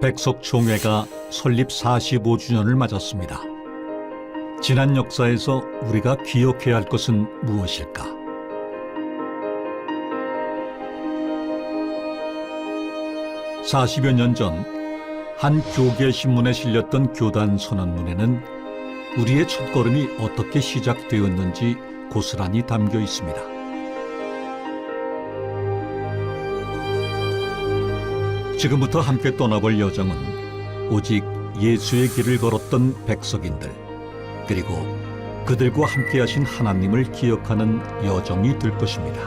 백석총회가 설립 45주년을 맞았습니다. 지난 역사에서 우리가 기억해야 할 것은 무엇일까? (40여 년 전) 한 교계 신문에 실렸던 교단 선언문에는 우리의 첫걸음이 어떻게 시작되었는지 고스란히 담겨 있습니다. 지금부터 함께 떠나볼 여정은 오직 예수의 길을 걸었던 백석인들, 그리고 그들과 함께 하신 하나님을 기억하는 여정이 될 것입니다.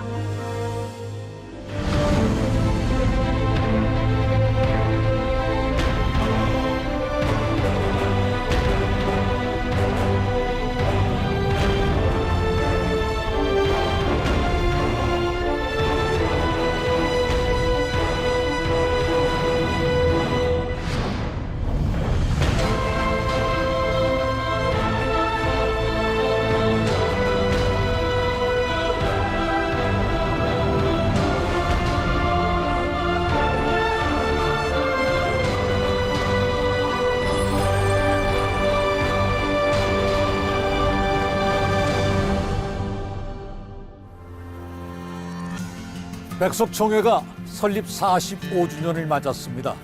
백석총회가 설립 45주년을 맞았습니다.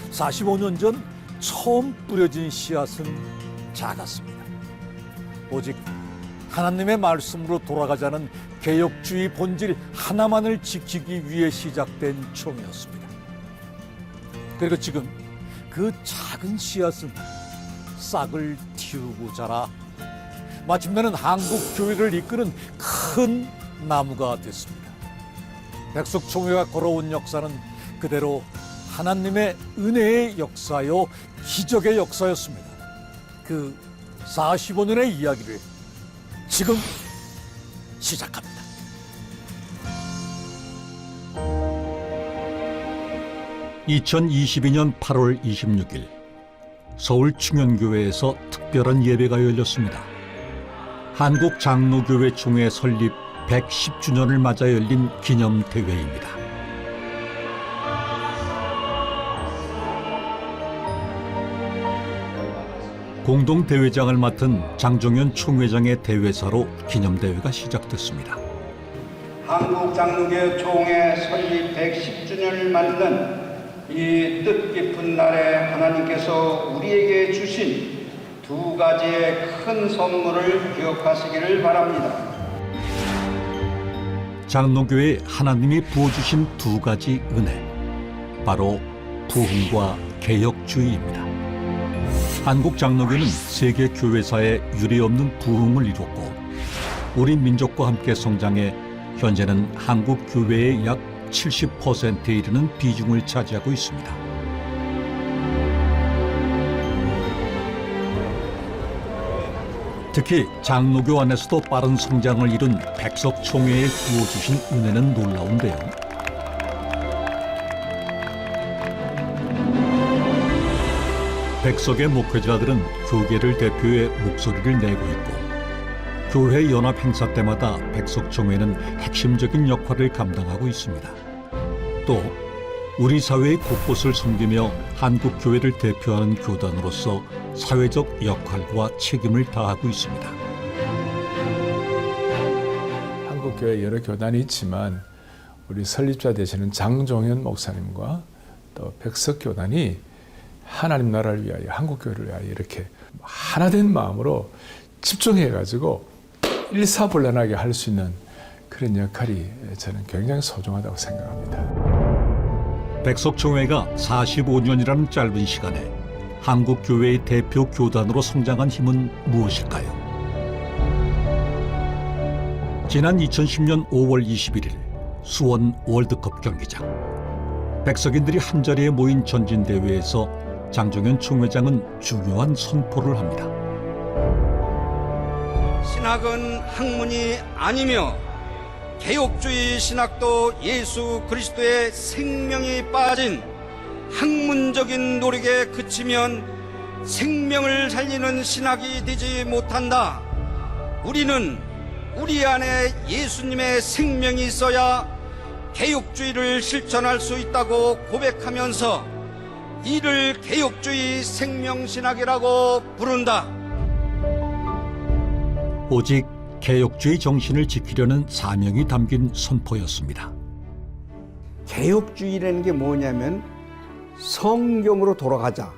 45년 전 처음 뿌려진 씨앗은 작았습니다. 오직 하나님의 말씀으로 돌아가자는 개혁주의 본질 하나만을 지키기 위해 시작된 총회였습니다. 그리고 지금 그 작은 씨앗은 싹을 틔우고 자라 마침내는 한국 교회를 이끄는 큰 나무가 됐습니다. 백석총회가 걸어온 역사는 그대로 하나님의 은혜의 역사요, 기적의 역사였습니다. 그 45년의 이야기를 지금 시작합니다. (2022년 8월 26일) 서울 충현교회에서 특별한 예배가 열렸습니다. 한국장로교회 총회 설립 110주년을 맞아 열린 기념대회입니다. 공동대회장을 맡은 장종현 총회장의 대회사로 기념대회가 시작됐습니다. 한국장로교 총회 설립 110주년을 맞는 이 뜻깊은 날에 하나님께서 우리에게 주신 두 가지의 큰 선물을 기억하시기를 바랍니다. 장로교에 하나님이 부어주신 두 가지 은혜, 바로 부흥과 개혁주의입니다. 한국장로교는 세계 교회사에 유례없는 부흥을 이뤘고 우리 민족과 함께 성장해 현재는 한국 교회의 약 70%에 이르는 비중을 차지하고 있습니다. 특히 장로교 안에서도 빠른 성장을 이룬 백석총회에 부어주신 은혜는 놀라운데요. 백석의 목회자들은 교계를 대표해 목소리를 내고 있고 교회 연합 행사 때마다 백석총회는 핵심적인 역할을 감당하고 있습니다. 또 우리 사회의 곳곳을 섬기며 한국 교회를 대표하는 교단으로서 사회적 역할과 책임을 다하고 있습니다. 한국 교회 여러 교단이 있지만 우리 설립자 되시는 장종현 목사님과 또 백석 교단이 하나님 나라를 위하여 한국 교회를 위하여 이렇게 하나된 마음으로 집중해 가지고 일사불란하게 할 수 있는 그런 역할이 저는 굉장히 소중하다고 생각합니다. 백석총회가 45년이라는 짧은 시간에 한국 교회의 대표 교단으로 성장한 힘은 무엇일까요? 지난 2010년 5월 21일 수원 월드컵 경기장. 백석인들이 한자리에 모인 전진대회에서 장종현 총회장은 중요한 선포를 합니다. 신학은 학문이 아니며 개혁주의 신학도 예수 그리스도의 생명이 빠진 학문적인 노력에 그치면 생명을 살리는 신학이 되지 못한다. 우리는 우리 안에 예수님의 생명이 있어야 개혁주의를 실천할 수 있다고 고백하면서 이를 개혁주의 생명신학이라고 부른다. 오직 개혁주의 정신을 지키려는 사명이 담긴 선포였습니다. 개혁주의라는 게 뭐냐면 성경으로 돌아가자.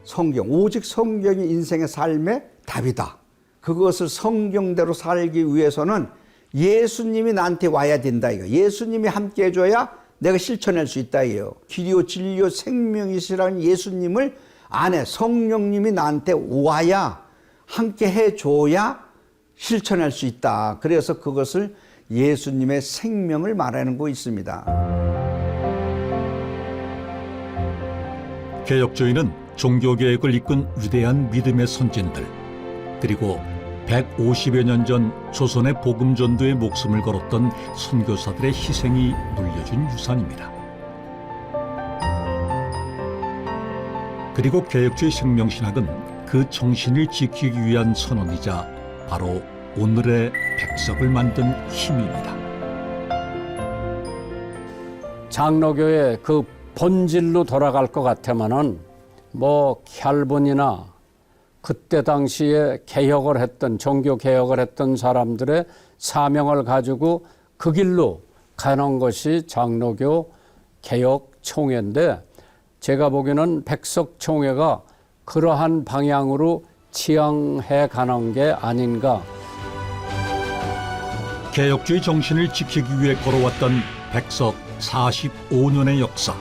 성경, 오직 성경이 인생의 삶의 답이다. 그것을 성경대로 살기 위해서는 예수님이 나한테 와야 된다 이거. 예수님이 함께 해줘야 내가 실천할 수 있다 이거. 길이요 진리요 생명이시라는 예수님을 안에 성령님이 나한테 와야 함께 해줘야 실천할 수 있다. 그래서 그것을 예수님의 생명을 말하는 거 있습니다. 개혁주의는 종교개혁을 이끈 위대한 믿음의 선진들, 그리고 150여 년 전 조선의 복음 전도에 목숨을 걸었던 선교사들의 희생이 물려준 유산입니다. 그리고 개혁주의 생명신학은 그 정신을 지키기 위한 선언이자 바로 오늘의 백석을 만든 힘입니다. 장로교의 그 본질로 돌아갈 것 같으면은 캘본이나 그때 당시에 개혁을 했던 종교 개혁을 했던 사람들의 사명을 가지고 그 길로 가는 것이 장로교 개혁 총회인데 제가 보기에는 백석 총회가 그러한 방향으로 지향해 가는 게 아닌가. 개혁주의 정신을 지키기 위해 걸어왔던 백석 45년의 역사.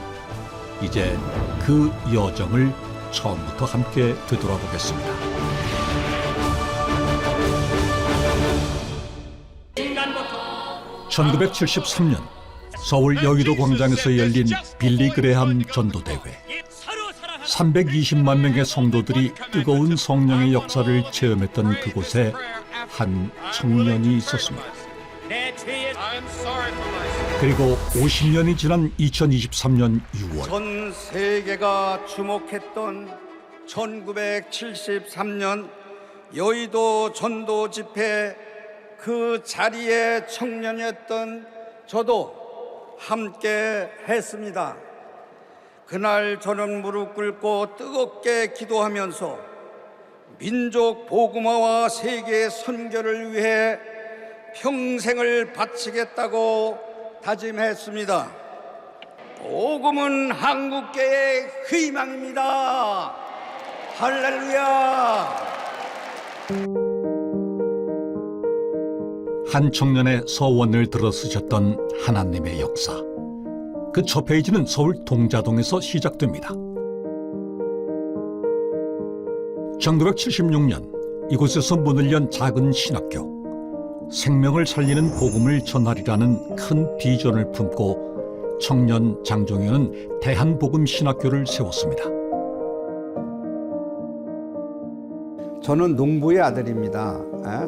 이제 그 여정을 처음부터 함께 되돌아보겠습니다. (1973년) 서울 여의도 광장에서 열린 빌리 그레함 전도대회. 320만 명의 성도들이 뜨거운 성령의 역사를 체험했던 그곳에 한 청년이 있었습니다. 그리고 50년이 지난 2023년 6월 전 세계가 주목했던 1973년 여의도 전도 집회 그 자리에 청년이었던 저도 함께 했습니다. 그날 저는 무릎 꿇고 뜨겁게 기도하면서 민족 복음화와 세계 선교를 위해 평생을 바치겠다고 다짐했습니다. 복음은 한국교회의 희망입니다. 할렐루야. 한 청년의 서원을 들어쓰셨던 하나님의 역사. 그 첫 페이지는 서울 동자동에서 시작됩니다. 1976년 이곳에서 문을 연 작은 신학교. 생명을 살리는 복음을 전하리라는 큰 비전을 품고 청년 장종현은 대한복음신학교를 세웠습니다. 저는 농부의 아들입니다.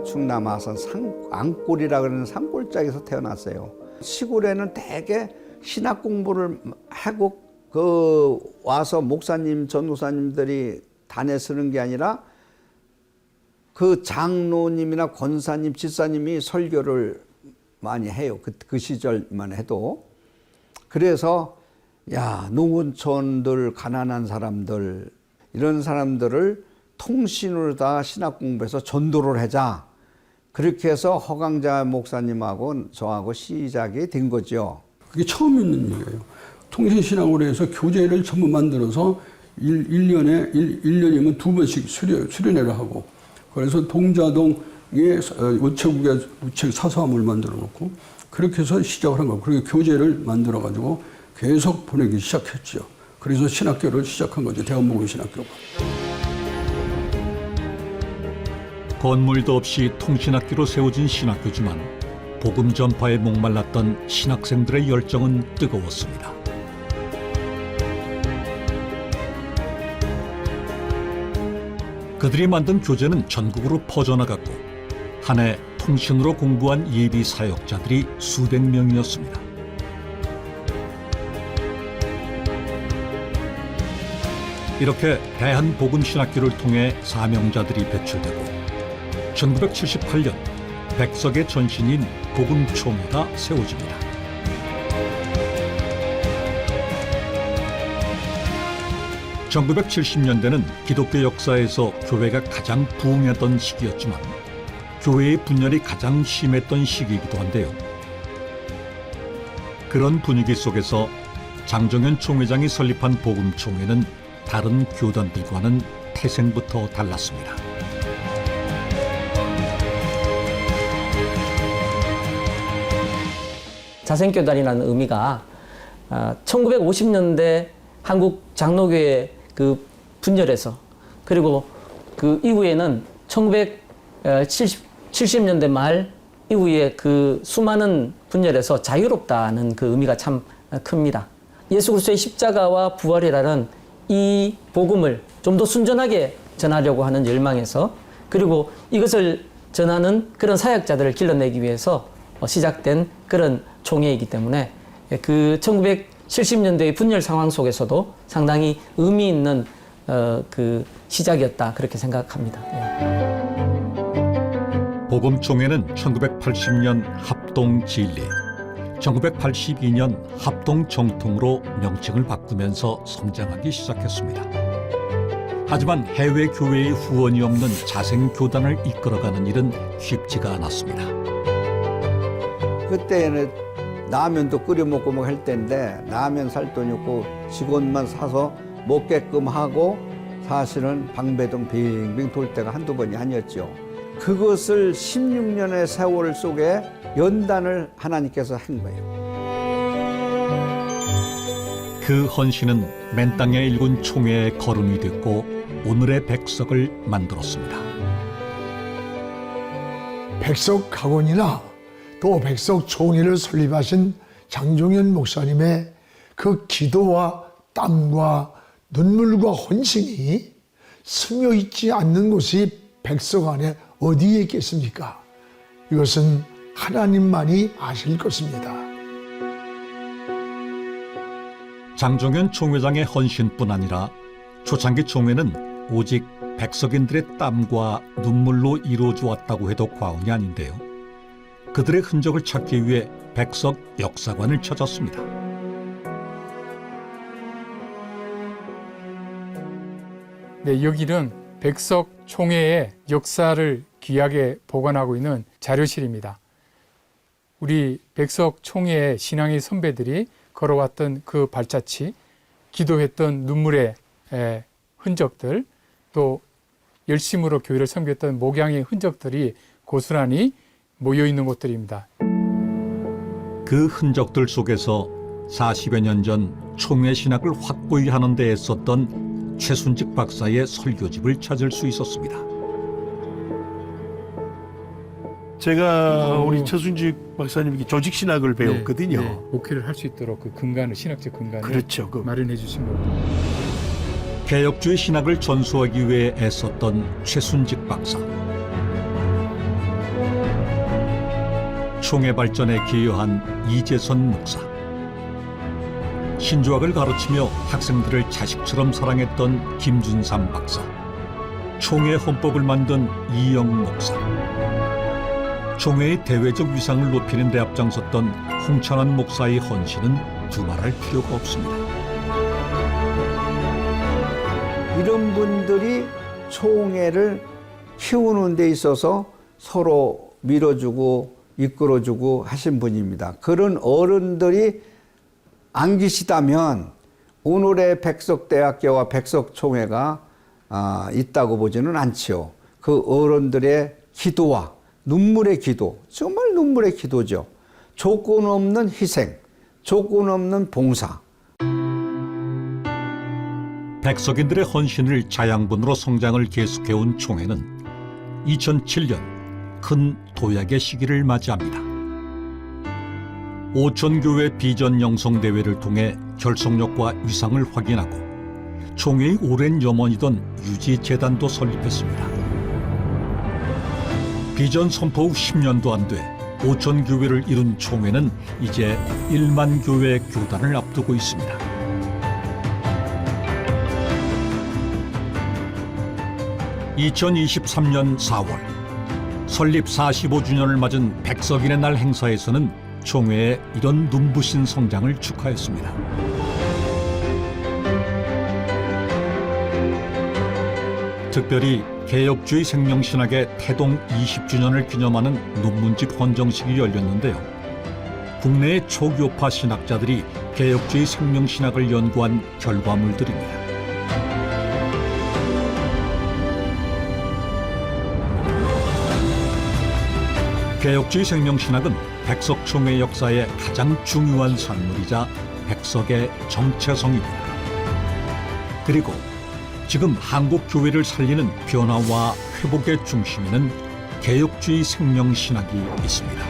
충남 아산 안골이라 그러는 산골짜기에서 태어났어요. 시골에는 대개 신학 공부를 하고 와서 목사님, 전도사님들이 단에 쓰는 게 아니라 그 장로님이나 권사님, 집사님이 설교를 많이 해요. 그 시절만 해도. 그래서 농어촌들, 가난한 사람들 이런 사람들을 통신으로 다 신학 공부해서 전도를 하자. 그렇게 해서 허강자 목사님하고 저하고 시작이 된 거죠. 그게 처음 있는 얘기예요. 통신신학으로 해서 교재를 전부 만들어서 1년이면 2번씩 수련회를 하고 그래서 동자동에 우체국 사서함을 만들어 놓고 그렇게 해서 시작을 한 거예요. 그리고 교재를 만들어 가지고 계속 보내기 시작했죠. 그래서 신학교를 시작한 거죠. 대한복음신학교가. 건물도 없이 통신학교로 세워진 신학교지만 복음 전파에 목말랐던 신학생들의 열정은 뜨거웠습니다. 그들이 만든 교재는 전국으로 퍼져나갔고 한 해 통신으로 공부한 예비 사역자들이 수백 명이었습니다. 이렇게 대한복음신학교를 통해 사명자들이 배출되고 1978년 백석의 전신인 복음총회가 세워집니다. 1970년대는 기독교 역사에서 교회가 가장 부흥했던 시기였지만 교회의 분열이 가장 심했던 시기이기도 한데요. 그런 분위기 속에서 장정현 총회장이 설립한 복음총회는 다른 교단들과는 태생부터 달랐습니다. 자생교단이라는 의미가 1950년대 한국 장로교회 그 분열에서, 그리고 그 이후에는 1970년대 말 이후에 그 수많은 분열에서 자유롭다는 그 의미가 참 큽니다. 예수 그리스도의 십자가와 부활이라는 이 복음을 좀 더 순전하게 전하려고 하는 열망에서, 그리고 이것을 전하는 그런 사역자들을 길러내기 위해서 시작된 그런 총회이기 때문에 그 1970년대의 분열 상황 속에서도 상당히 의미 있는 그 시작이었다, 그렇게 생각합니다. 복음총회는 1980년 합동진리, 1982년 합동정통으로 명칭을 바꾸면서 성장하기 시작했습니다. 하지만 해외 교회의 후원이 없는 자생교단을 이끌어가는 일은 쉽지가 않았습니다. 그때는 라면도 끓여 먹고 뭐 할 때인데 라면 살 돈이 없고 직원만 사서 먹게끔 하고 사실은 방배동 빙빙 돌 때가 한두 번이 아니었죠. 그것을 16년의 세월 속에 연단을 하나님께서 한 거예요. 그 헌신은 맨 땅에 일군 총회의 걸음이 됐고 오늘의 백석을 만들었습니다. 백석학원이나 또 백석총회를 설립하신 장종현 목사님의 그 기도와 땀과 눈물과 헌신이 스며있지 않는 곳이 백석 안에 어디에 있겠습니까? 이것은 하나님만이 아실 것입니다. 장종현 총회장의 헌신뿐 아니라 초창기 총회는 오직 백석인들의 땀과 눈물로 이루어져 왔다고 해도 과언이 아닌데요. 그들의 흔적을 찾기 위해 백석 역사관을 찾았습니다. 네, 여기는 백석 총회의 역사를 귀하게 보관하고 있는 자료실입니다. 우리 백석 총회의 신앙의 선배들이 걸어왔던 그 발자취, 기도했던 눈물의 흔적들, 또 열심으로 교회를 섬겼던 목양의 흔적들이 고스란히 모여 있는 곳들입니다. 그 흔적들 속에서 40여 년 전 총회 신학을 확고히 하는 데 애썼던 최순직 박사의 설교집을 찾을 수 있었습니다. 제가 우리 최순직 박사님에게 조직 신학을 배웠거든요. 네, 목회를 할 수 있도록 그 근간을, 신학적 근간을 그렇죠. 마련해 주신 겁니다. 개혁주의 신학을 전수하기 위해 애썼던 최순직 박사. 총회 발전에 기여한 이재선 목사. 신조학을 가르치며 학생들을 자식처럼 사랑했던 김준삼 박사. 총회 헌법을 만든 이영 목사. 총회의 대외적 위상을 높이는 데 앞장섰던 홍창한 목사의 헌신은 두말할 필요가 없습니다. 이런 분들이 총회를 키우는 데 있어서 서로 밀어주고 이끌어주고 하신 분입니다. 그런 어른들이 안 계시다면 오늘의 백석대학교와 백석총회가 있다고 보지는 않지요. 그 어른들의 기도와 눈물의 기도, 정말 눈물의 기도죠. 조건 없는 희생, 조건 없는 봉사. 백석인들의 헌신을 자양분으로 성장을 계속해온 총회는 2007년 큰 도약의 시기를 맞이합니다. 오천교회 비전 영성 대회를 통해 결속력과 위상을 확인하고 총회의 오랜 염원이던 유지재단도 설립했습니다. 비전 선포 후 10년도 안 돼 오천교회를 이룬 총회는 이제 1만 교회 교단을 앞두고 있습니다. (2023년 4월) 설립 45주년을 맞은 백석인의 날 행사에서는 총회의 이런 눈부신 성장을 축하했습니다. 특별히 개혁주의 생명신학의 태동 20주년을 기념하는 논문집 헌정식이 열렸는데요. 국내의 초교파 신학자들이 개혁주의 생명신학을 연구한 결과물들입니다. 개혁주의 생명신학은 백석총회 역사의 가장 중요한 산물이자 백석의 정체성입니다. 그리고 지금 한국 교회를 살리는 변화와 회복의 중심에는 개혁주의 생명신학이 있습니다.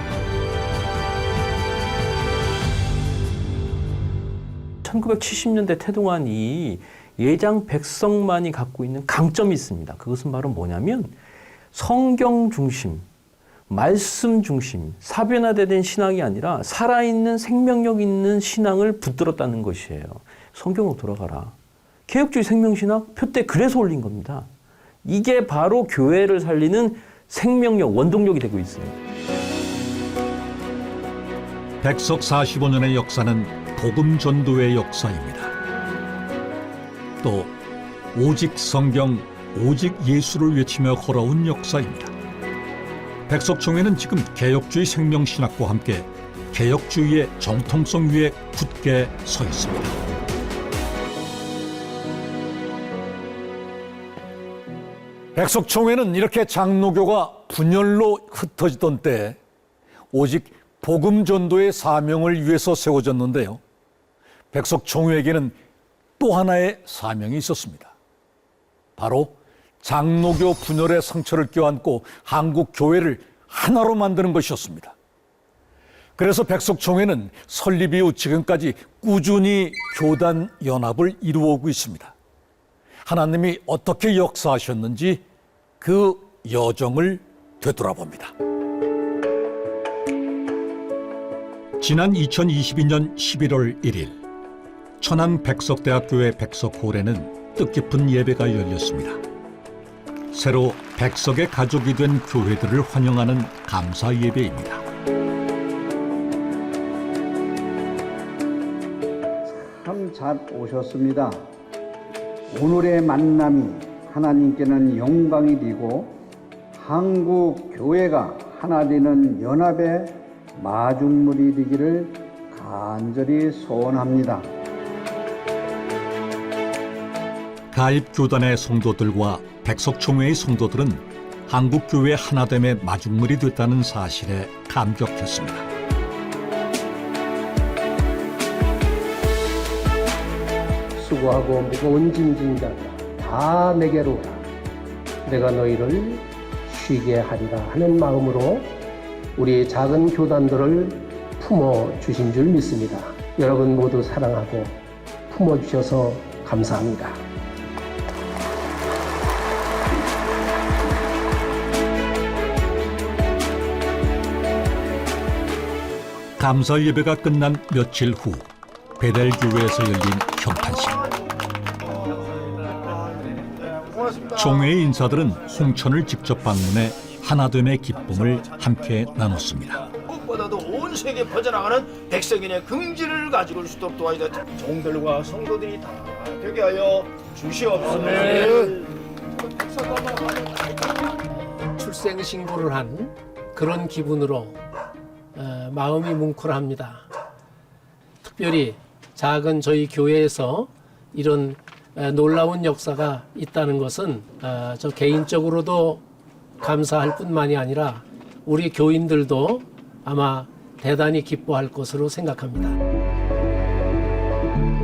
1970년대 태동안이 예장 백석만이 갖고 있는 강점이 있습니다. 그것은 바로 뭐냐면 성경 중심, 말씀 중심, 사변화된 신앙이 아니라 살아있는 생명력 있는 신앙을 붙들었다는 것이에요. 성경으로 돌아가라. 개혁주의 생명신학 표때 그래서 올린 겁니다. 이게 바로 교회를 살리는 생명력, 원동력이 되고 있어요. 백석 45년의 역사는 복음 전도의 역사입니다. 또 오직 성경, 오직 예수를 외치며 걸어온 역사입니다. 백석총회는 지금 개혁주의 생명신학과 함께 개혁주의의 정통성 위에 굳게 서 있습니다. 백석총회는 이렇게 장로교가 분열로 흩어지던 때 오직 복음 전도의 사명을 위해서 세워졌는데요. 백석총회에게는 또 하나의 사명이 있었습니다. 바로 장로교 분열의 상처를 껴안고 한국 교회를 하나로 만드는 것이었습니다. 그래서 백석총회는 설립 이후 지금까지 꾸준히 교단 연합을 이루어오고 있습니다. 하나님이 어떻게 역사하셨는지 그 여정을 되돌아봅니다. 지난 2022년 11월 1일 천안 백석대학교의 백석홀에는 뜻깊은 예배가 열렸습니다. 새로 백석의 가족이 된 교회들을 환영하는 감사 예배입니다. 참 잘 오셨습니다. 오늘의 만남이 하나님께는 영광이 되고 한국 교회가 하나 되는 연합의 마중물이 되기를 간절히 소원합니다. 가입 교단의 성도들과 백석총회의 성도들은 한국교회 하나됨의 마중물이 됐다는 사실에 감격했습니다. 수고하고 무거운 짐진 자들아 다 내게로 오라. 내가 너희를 쉬게 하리라 하는 마음으로 우리 작은 교단들을 품어주신 줄 믿습니다. 여러분 모두 사랑하고 품어주셔서 감사합니다. 감사 예배가 끝난 며칠 후 베델교회에서 열린 현판식. 총회의 인사들은 홍천을 직접 방문해 하나됨의 기쁨을 함께 나눴습니다. 무엇보다도 온 세계에 퍼져나가는 백성인의 긍지를 가지고 올 수 있도록 도와주자. 종들과 성도들이 다 되게 하여 주시옵소서. 출생 신고를 한 그런 기분으로 마음이 뭉클합니다. 특별히 작은 저희 교회에서 이런 놀라운 역사가 있다는 것은 저 개인적으로도 감사할 뿐만이 아니라 우리 교인들도 아마 대단히 기뻐할 것으로 생각합니다.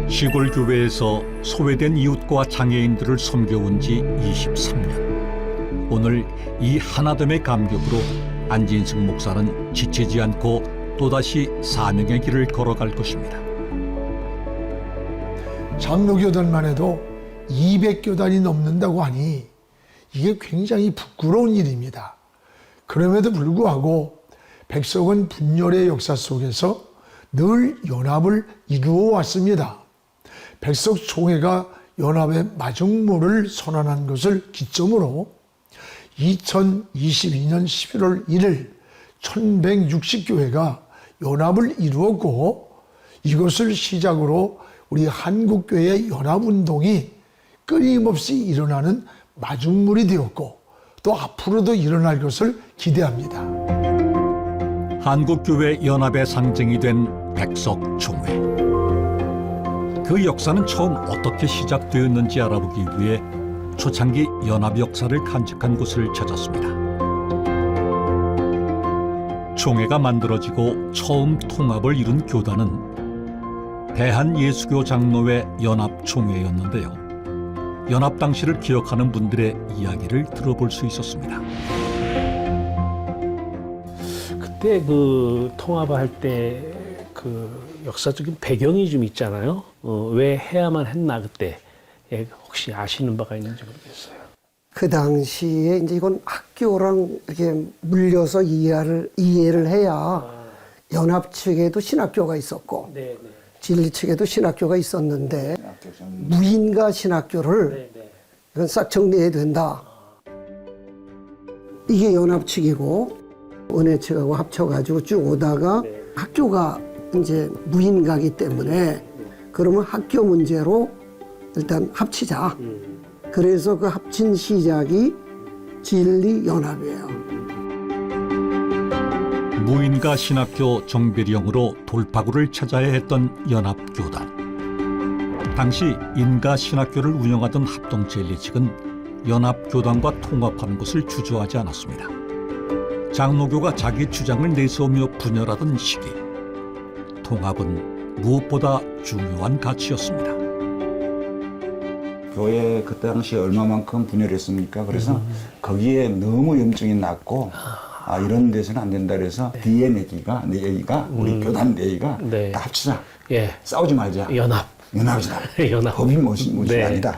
시골 교회에서 소외된 이웃과 장애인들을 섬겨온 지 23년. 오늘 이 하나됨의 감격으로 안진승 목사는 지치지 않고 또다시 사명의 길을 걸어갈 것입니다. 장로교단만 해도 200교단이 넘는다고 하니 이게 굉장히 부끄러운 일입니다. 그럼에도 불구하고 백석은 분열의 역사 속에서 늘 연합을 이루어 왔습니다. 백석총회가 연합의 마중물을 선언한 것을 기점으로 2022년 11월 1일 1160교회가 연합을 이루었고 이것을 시작으로 우리 한국교회의 연합운동이 끊임없이 일어나는 마중물이 되었고 또 앞으로도 일어날 것을 기대합니다. 한국교회 연합의 상징이 된 백석총회. 그 역사는 처음 어떻게 시작되었는지 알아보기 위해 초창기 연합 역사를 간직한 곳을 찾았습니다. 총회가 만들어지고 처음 통합을 이룬 교단은 대한예수교 장로회 연합총회였는데요. 연합 당시를 기억하는 분들의 이야기를 들어볼 수 있었습니다. 그때 그 통합할 때 그 역사적인 배경이 좀 있잖아요. 왜 해야만 했나 그때 혹시 아시는 바가 있는지 모르겠어요. 그 당시에 이제 이건 학교랑 이렇게 물려서 이해를 해야 연합 측에도 신학교가 있었고 진리 측에도 신학교가 있었는데 무인가 신학교를 이건 싹 정리해야 된다. 이게 연합 측이고 은혜 측하고 합쳐가지고 쭉 오다가 학교가 이제 무인가기 때문에 그러면 학교 문제로 일단 합치자. 그래서 그 합친 시작이 진리연합이에요. 무인가 신학교 정배령으로 돌파구를 찾아야 했던 연합교단. 당시 인가 신학교를 운영하던 합동진리 측은 연합교단과 통합하는 것을 주저하지 않았습니다. 장로교가 자기 주장을 내세우며 분열하던 시기, 통합은 무엇보다 중요한 가치였습니다. 교회 그때 당시에 얼마만큼 분열했습니까? 그래서 거기에 너무 염증이 났고 이런 데서는 안 된다 그래서 DNA가 우리 교단 내의가 다 합치자. 싸우지 말자. 연합이다. 법이 무엇이 아니다.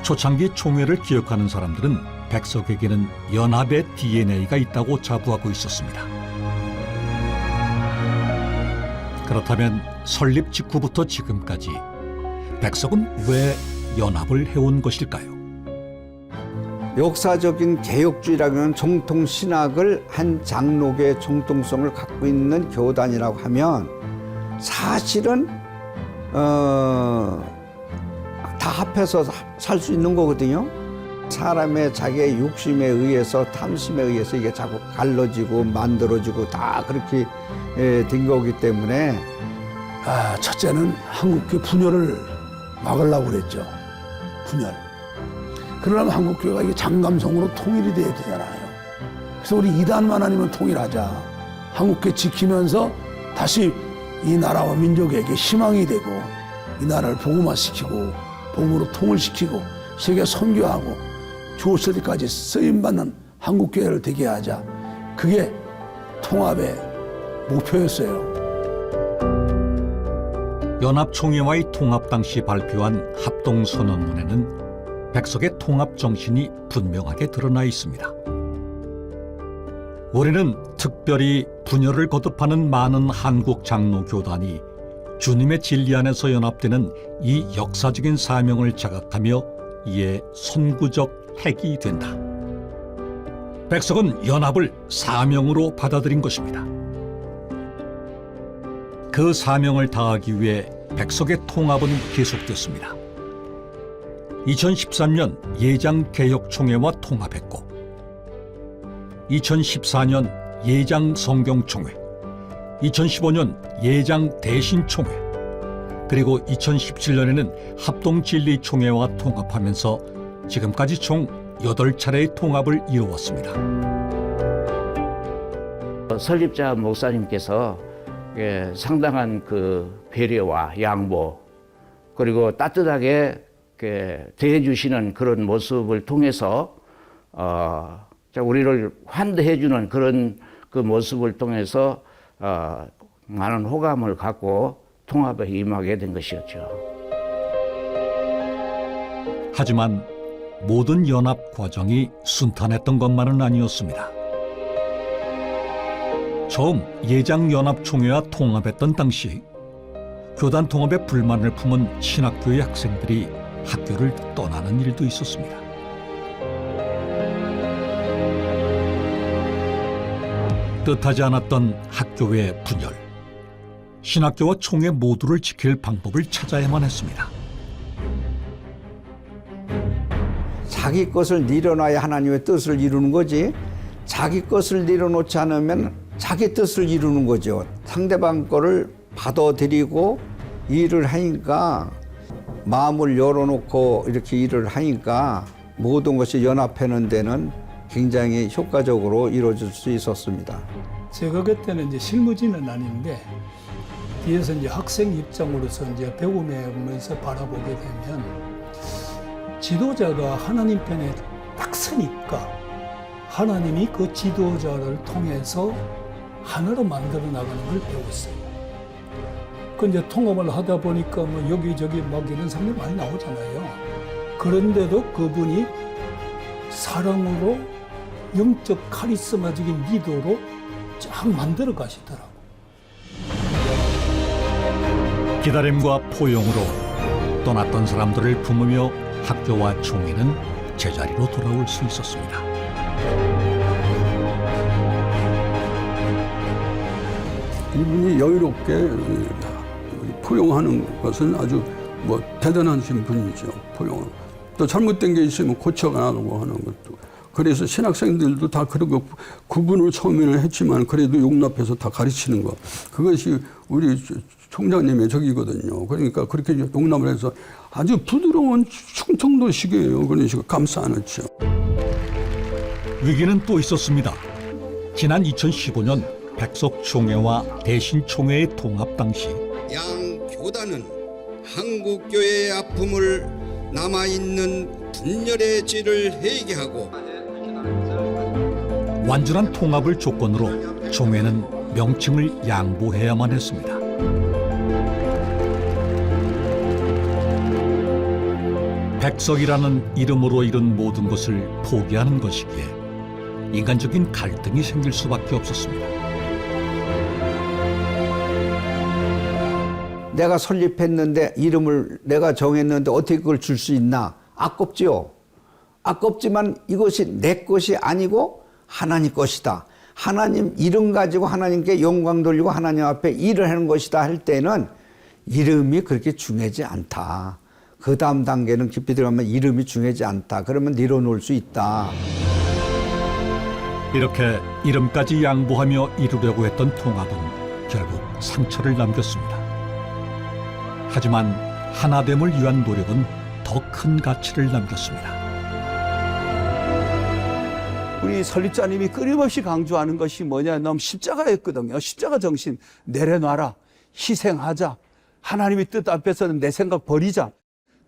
초창기 총회를 기억하는 사람들은 백석에게는 연합의 DNA가 있다고 자부하고 있었습니다. 그렇다면 설립 직후부터 지금까지 백석은 왜 연합을 해온 것일까요? 역사적인 개혁주의라는 정통 신학을 한 장로교의 정통성을 갖고 있는 교단이라고 하면 사실은 다 합해서 살 수 있는 거거든요. 사람의 자기의 욕심에 의해서 탐심에 의해서 이게 자꾸 갈라지고 만들어지고 다 그렇게 된 거기 때문에 첫째는 한국교회 분열을 막으려고 그랬죠. 분열. 그러려면 한국교회가 이게 장감성으로 통일이 돼야 되잖아요. 그래서 우리 이단만 아니면 통일하자. 한국교회 지키면서 다시 이 나라와 민족에게 희망이 되고 이 나라를 복음화시키고 복음으로 통일시키고 세계 선교하고 좋을 때까지 쓰임받는 한국교회를 되게 하자. 그게 통합의 목표였어요. 연합총회와의 통합 당시 발표한 합동선언문에는 백석의 통합 정신이 분명하게 드러나 있습니다. 올해는 특별히 분열을 거듭하는 많은 한국 장로 교단이 주님의 진리 안에서 연합되는 이 역사적인 사명을 자각하며 이에 선구적 핵이 된다. 백석은 연합을 사명으로 받아들인 것입니다. 그 사명을 다하기 위해 백석의 통합은 계속됐습니다. 2013년 예장개혁총회와 통합했고 2014년 예장성경총회, 2015년 예장대신총회, 그리고 2017년에는 합동진리총회와 통합하면서 지금까지 총 8차례의 통합을 이루었습니다. 설립자 목사님께서 상당한 그 배려와 양보 그리고 따뜻하게 대해주시는 그런 모습을 통해서 우리를 환대해주는 그런 그 모습을 통해서 많은 호감을 갖고 통합에 임하게 된 것이었죠. 하지만 모든 연합 과정이 순탄했던 것만은 아니었습니다. 처음 예장연합총회와 통합했던 당시 교단 통합에 불만을 품은 신학교의 학생들이 학교를 떠나는 일도 있었습니다. 뜻하지 않았던 학교의 분열. 신학교와 총회 모두를 지킬 방법을 찾아야만 했습니다. 자기 것을 내려놔야 하나님의 뜻을 이루는 거지, 자기 것을 내려놓지 않으면 자기 뜻을 이루는 거죠. 상대방 거를 받아들이고 일을 하니까, 마음을 열어놓고 이렇게 일을 하니까 모든 것이 연합하는 데는 굉장히 효과적으로 이루어질 수 있었습니다. 제가 그때는 이제 실무진은 아닌데 뒤에서 이제 학생 입장으로서 이제 배움에서 바라보게 되면, 지도자가 하나님 편에 딱 서니까 하나님이 그 지도자를 통해서 하나로 만들어 나가는 걸 배웠어요. 그 이제 통합을 하다 보니까 뭐 여기저기 막 이런 사람들 많이 나오잖아요. 그런데도 그분이 사랑으로 영적 카리스마적인 리더로 쫙 만들어 가시더라고요. 기다림과 포용으로 떠났던 사람들을 품으며 학교와 총회는 제자리로 돌아올 수 있었습니다. 이분이 여유롭게 포용하는 것은 아주 뭐 대단하신 분이죠. 포용을. 또 잘못된 게 있으면 고쳐가고 하는 것도. 그래서 신학생들도 다 그러고 구분을 처음에는 했지만 그래도 용납해서 다 가르치는 거. 그것이 우리 총장님의 적이거든요. 그러니까 그렇게 용납을 해서 아주 부드러운 충청도식이에요. 그러니까 감싸 안았죠. 위기는 또 있었습니다. 지난 2015년 백석총회와 대신총회의 통합 당시 양 교단은 한국교회의 아픔을 남아있는 분열의 질을 해결하고 완전한 통합을 조건으로 총회는 명칭을 양보해야만 했습니다. 백석이라는 이름으로 이룬 모든 것을 포기하는 것이기에 인간적인 갈등이 생길 수밖에 없었습니다. 내가 설립했는데 이름을 내가 정했는데 어떻게 그걸 줄 수 있나? 아깝지요. 아깝지만 이것이 내 것이 아니고 하나님 것이다. 하나님 이름 가지고 하나님께 영광 돌리고 하나님 앞에 일을 하는 것이다 할 때는 이름이 그렇게 중요하지 않다. 그 다음 단계는 깊이 들어가면 이름이 중요하지 않다. 그러면 내려놓을 수 있다. 이렇게 이름까지 양보하며 이루려고 했던 통합은 결국 상처를 남겼습니다. 하지만 하나됨을 위한 노력은 더 큰 가치를 남겼습니다. 우리 설립자님이 끊임없이 강조하는 것이 뭐냐면 십자가였거든요. 십자가 정신 내려놔라. 희생하자. 하나님의 뜻 앞에서는 내 생각 버리자.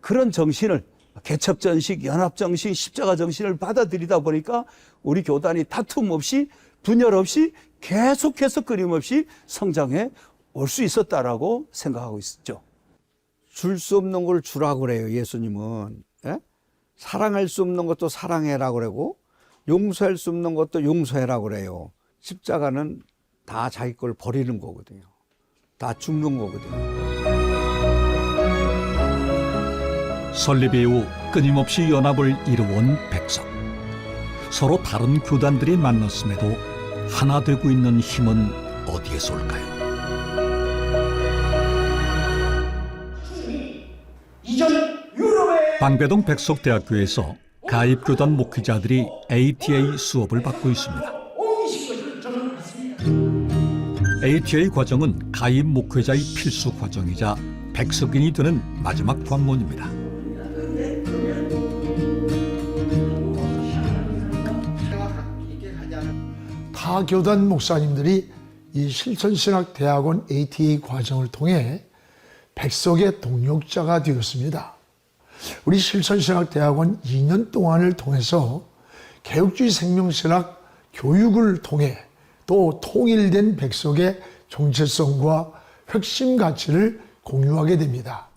그런 정신을 개척정신, 연합정신, 십자가 정신을 받아들이다 보니까 우리 교단이 다툼 없이 분열 없이 계속해서 끊임없이 성장해 올 수 있었다라고 생각하고 있었죠. 줄 수 없는 걸 주라고 그래요, 예수님은. 예? 사랑할 수 없는 것도 사랑해라고 그러고 용서할 수 없는 것도 용서해라고 그래요. 십자가는 다 자기 걸 버리는 거거든요. 다 죽는 거거든요. 설립 이후 끊임없이 연합을 이루어온 백석. 서로 다른 교단들이 만났음에도 하나 되고 있는 힘은 어디에서 올까요? 방배동 백석대학교에서 가입교단 목회자들이 ATA 수업을 받고 있습니다. ATA 과정은 가입 목회자의 필수 과정이자 백석인이 되는 마지막 관문입니다. 타 교단 목사님들이 이 실천신학대학원 ATA 과정을 통해 백석의 동력자가 되었습니다. 우리 실천신학대학원 2년 동안을 통해서 개혁주의 생명신학 교육을 통해 또 통일된 백석의 정체성과 핵심 가치를 공유하게 됩니다.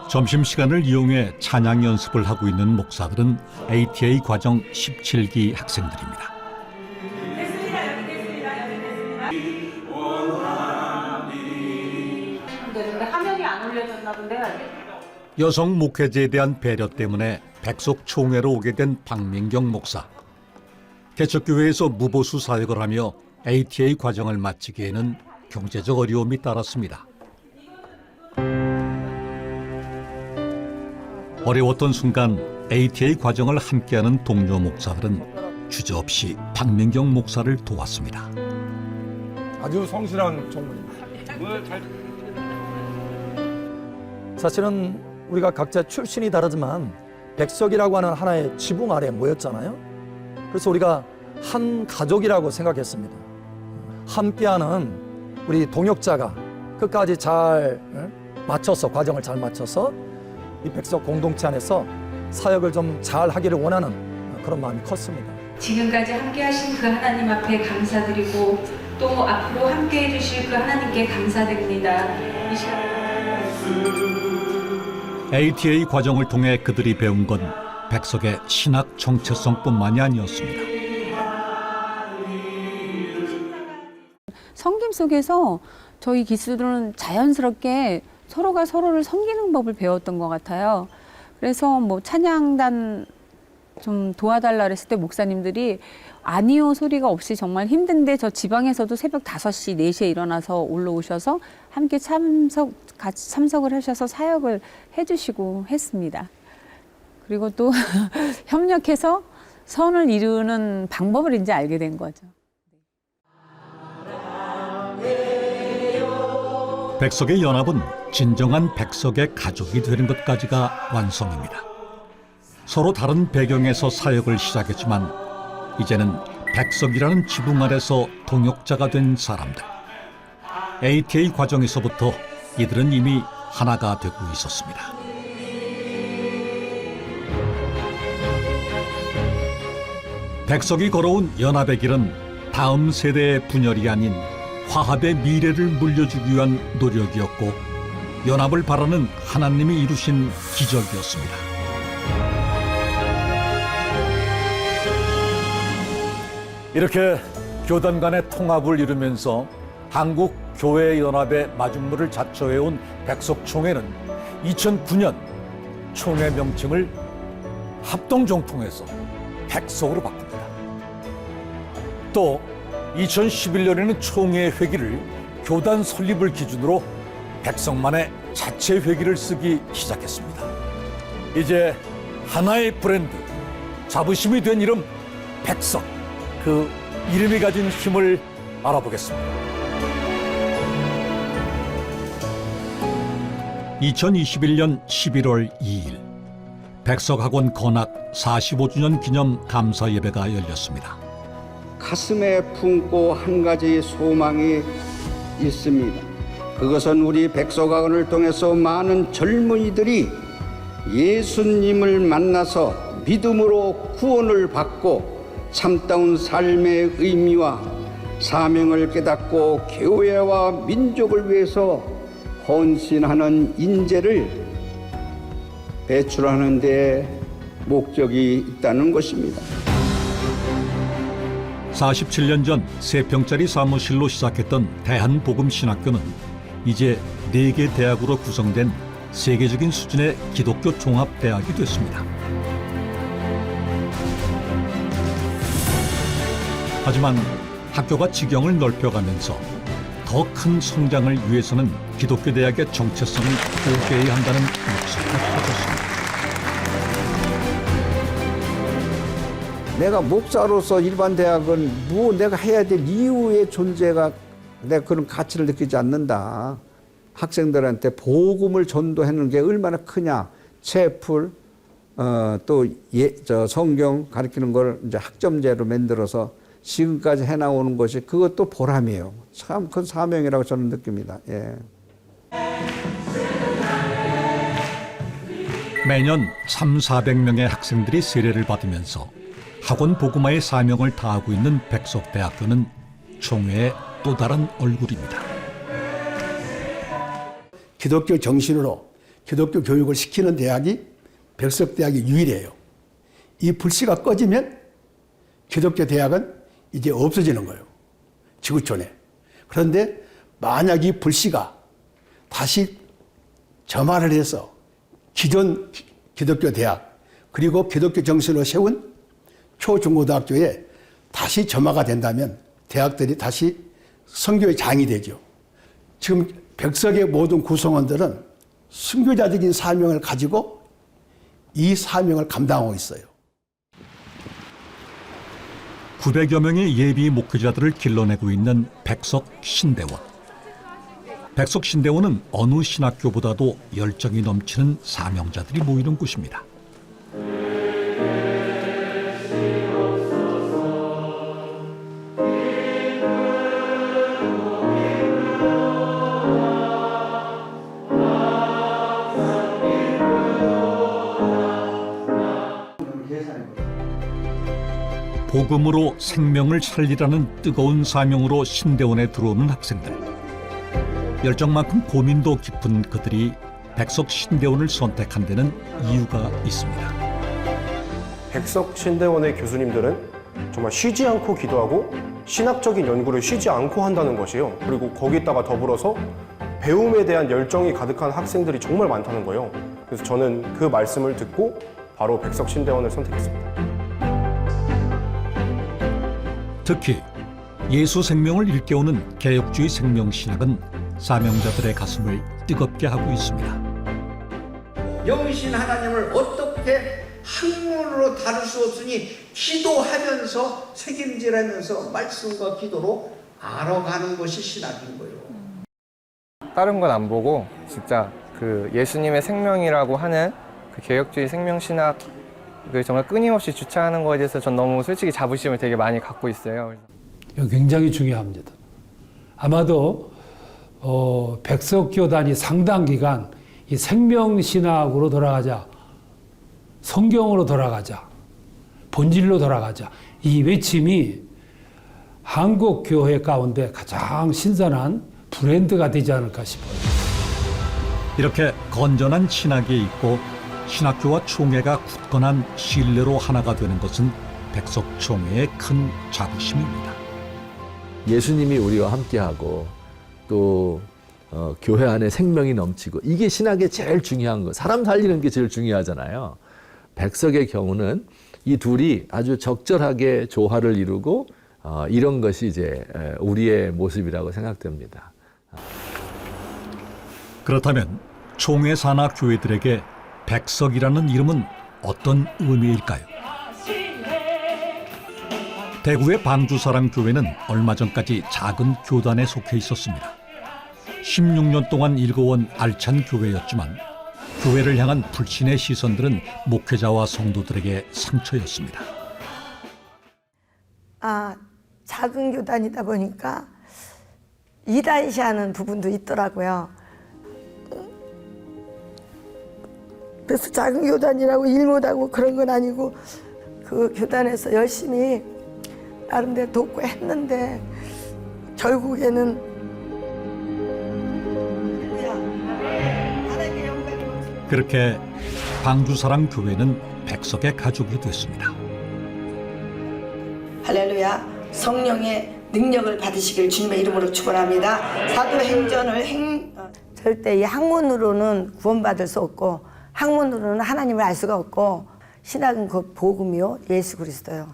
점심시간을 이용해 찬양 연습을 하고 있는 목사들은 ATA 과정 17기 학생들입니다. 근데 화면이 안 올려졌나 본데. 여성 목회자에 대한 배려 때문에 백석 총회로 오게 된 박민경 목사. 개척교회에서 무보수 사역을 하며 ATA 과정을 마치기에는 경제적 어려움이 따랐습니다. 어려웠던 순간 ATA 과정을 함께하는 동료 목사들은 주저없이 박민경 목사를 도왔습니다. 아주 성실한 청문입니다. 사실은 우리가 각자 출신이 다르지만 백석이라고 하는 하나의 지붕 아래 모였잖아요. 그래서 우리가 한 가족이라고 생각했습니다. 함께하는 우리 동역자가 끝까지 잘 맞춰서 과정을 잘 맞춰서 이 백석 공동체 안에서 사역을 좀 잘 하기를 원하는 그런 마음이 컸습니다. 지금까지 함께 하신 그 하나님 앞에 감사드리고 또 앞으로 함께 해주실 그 하나님께 감사드립니다. 이 시간 ATA 과정을 통해 그들이 배운 건 백석의 신학 정체성뿐만이 아니었습니다. 섬김 속에서 저희 기수들은 자연스럽게 서로가 서로를 섬기는 법을 배웠던 것 같아요. 그래서 뭐 찬양단 좀 도와달라 그랬을 때 목사님들이 아니요 소리가 없이 정말 힘든데 저 지방에서도 새벽 5시, 4시에 일어나서 올라오셔서 함께 같이 참석을 하셔서 사역을 해주시고 했습니다. 그리고 또 협력해서 선을 이루는 방법을 이제 알게 된 거죠. 백석의 연합은 진정한 백석의 가족이 되는 것까지가 완성입니다. 서로 다른 배경에서 사역을 시작했지만 이제는 백석이라는 지붕 아래서 동역자가 된 사람들. ATA 과정에서부터 이들은 이미 하나가 되고 있었습니다. 백석이 걸어온 연합의 길은 다음 세대의 분열이 아닌 화합의 미래를 물려주기 위한 노력이었고 연합을 바라는 하나님이 이루신 기적이었습니다. 이렇게 교단 간의 통합을 이루면서 한국 교회 연합의 마중물을 자처해온 백석총회는 2009년 총회 명칭을 합동정통해서 백석으로 바꿉니다. 또 2011년에는 총회 회기를 교단 설립을 기준으로 백석만의 자체 회기를 쓰기 시작했습니다. 이제 하나의 브랜드, 자부심이 된 이름 백석, 그 이름이 가진 힘을 알아보겠습니다. 2021년 11월 2일 백석학원 건학 45주년 기념 감사 예배가 열렸습니다. 가슴에 품고 한 가지 소망이 있습니다. 그것은 우리 백석학원을 통해서 많은 젊은이들이 예수님을 만나서 믿음으로 구원을 받고 참다운 삶의 의미와 사명을 깨닫고 교회와 민족을 위해서 헌신하는 인재를 배출하는 데 목적이 있다는 것입니다. 47년 전 3평짜리 사무실로 시작했던 대한복음신학교는 이제 4개 대학으로 구성된 세계적인 수준의 기독교 종합대학이 됐습니다. 하지만 학교가 지경을 넓혀가면서 더 큰 성장을 위해서는 기독교 대학의 정체성을 포기해야 한다는 목소리가 커졌습니다. 내가 목사로서 일반 대학은 내가 해야 될 이유의 존재가 내가 그런 가치를 느끼지 않는다. 학생들한테 복음을 전도하는 게 얼마나 크냐. 채플, 성경 가르치는 걸 이제 학점제로 만들어서 지금까지 해나오는 것이 그것도 보람이에요. 참 큰 사명이라고 저는 느낍니다. 예. 매년 300~400명의 학생들이 세례를 받으면서 학원 복음화의 사명을 다하고 있는 백석대학교는 총회의 또 다른 얼굴입니다. 기독교 정신으로 기독교 교육을 시키는 대학이 백석대학이 유일해요. 이 불씨가 꺼지면 기독교 대학은 이제 없어지는 거예요. 지구촌에. 그런데 만약 이 불씨가 다시 점화를 해서 기존 기독교 대학 그리고 기독교 정신으로 세운 초중고등학교에 다시 점화가 된다면 대학들이 다시 선교의 장이 되죠. 지금 백석의 모든 구성원들은 선교자적인 사명을 가지고 이 사명을 감당하고 있어요. 900여 명의 예비 목회자들을 길러내고 있는 백석 신대원. 백석 신대원은 어느 신학교보다도 열정이 넘치는 사명자들이 모이는 곳입니다. 복음으로 생명을 살리라는 뜨거운 사명으로 신대원에 들어오는 학생들. 열정만큼 고민도 깊은 그들이 백석 신대원을 선택한 데는 이유가 있습니다. 백석 신대원의 교수님들은 정말 쉬지 않고 기도하고 신학적인 연구를 쉬지 않고 한다는 것이에요. 그리고 거기다가 더불어서 배움에 대한 열정이 가득한 학생들이 정말 많다는 거예요. 그래서 저는 그 말씀을 듣고 바로 백석 신대원을 선택했습니다. 특히 예수 생명을 일깨우는 개혁주의 생명신학은 사명자들의 가슴을 뜨겁게 하고 있습니다. 영이신 하나님을 어떻게 학문으로 다룰 수 없으니 기도하면서 책임질하면서 말씀과 기도로 알아가는 것이 신학인 거예요. 다른 건 안 보고 진짜 그 예수님의 생명이라고 하는 그 개혁주의 생명신학 정말 끊임없이 주창하는 거에 대해서 전 너무 솔직히 자부심을 되게 많이 갖고 있어요. 굉장히 중요합니다. 아마도 백석교단이 상당 기간 이 생명신학으로 돌아가자, 성경으로 돌아가자, 본질로 돌아가자, 이 외침이 한국 교회 가운데 가장 신선한 브랜드가 되지 않을까 싶어요. 이렇게 건전한 신학이 있고 신학교와 총회가 굳건한 신뢰로 하나가 되는 것은 백석 총회의 큰 자부심입니다. 예수님이 우리와 함께하고 또 교회 안에 생명이 넘치고 이게 신학의 제일 중요한 거. 사람 살리는 게 제일 중요하잖아요. 백석의 경우는 이 둘이 아주 적절하게 조화를 이루고 이런 것이 이제 우리의 모습이라고 생각됩니다. 그렇다면 총회 산하 교회들에게 백석이라는 이름은 어떤 의미일까요? 대구의 방주사랑교회는 얼마 전까지 작은 교단에 속해 있었습니다. 16년 동안 일궈온 알찬 교회였지만 교회를 향한 불신의 시선들은 목회자와 성도들에게 상처였습니다. 작은 교단이다 보니까 이단시하는 부분도 있더라고요. 그래서 작은 교단이라고 일 못하고 그런 건 아니고 그 교단에서 열심히 나름대로 돕고 했는데 결국에는 그렇게 방주사랑교회는 백석의 가족이 됐습니다. 할렐루야. 성령의 능력을 받으시길 주님의 이름으로 축원합니다. 사도행전을 절대 이 학문으로는 구원받을 수 없고 학문으로는 하나님을 알 수가 없고 신학은 그 복음이요 예수 그리스도요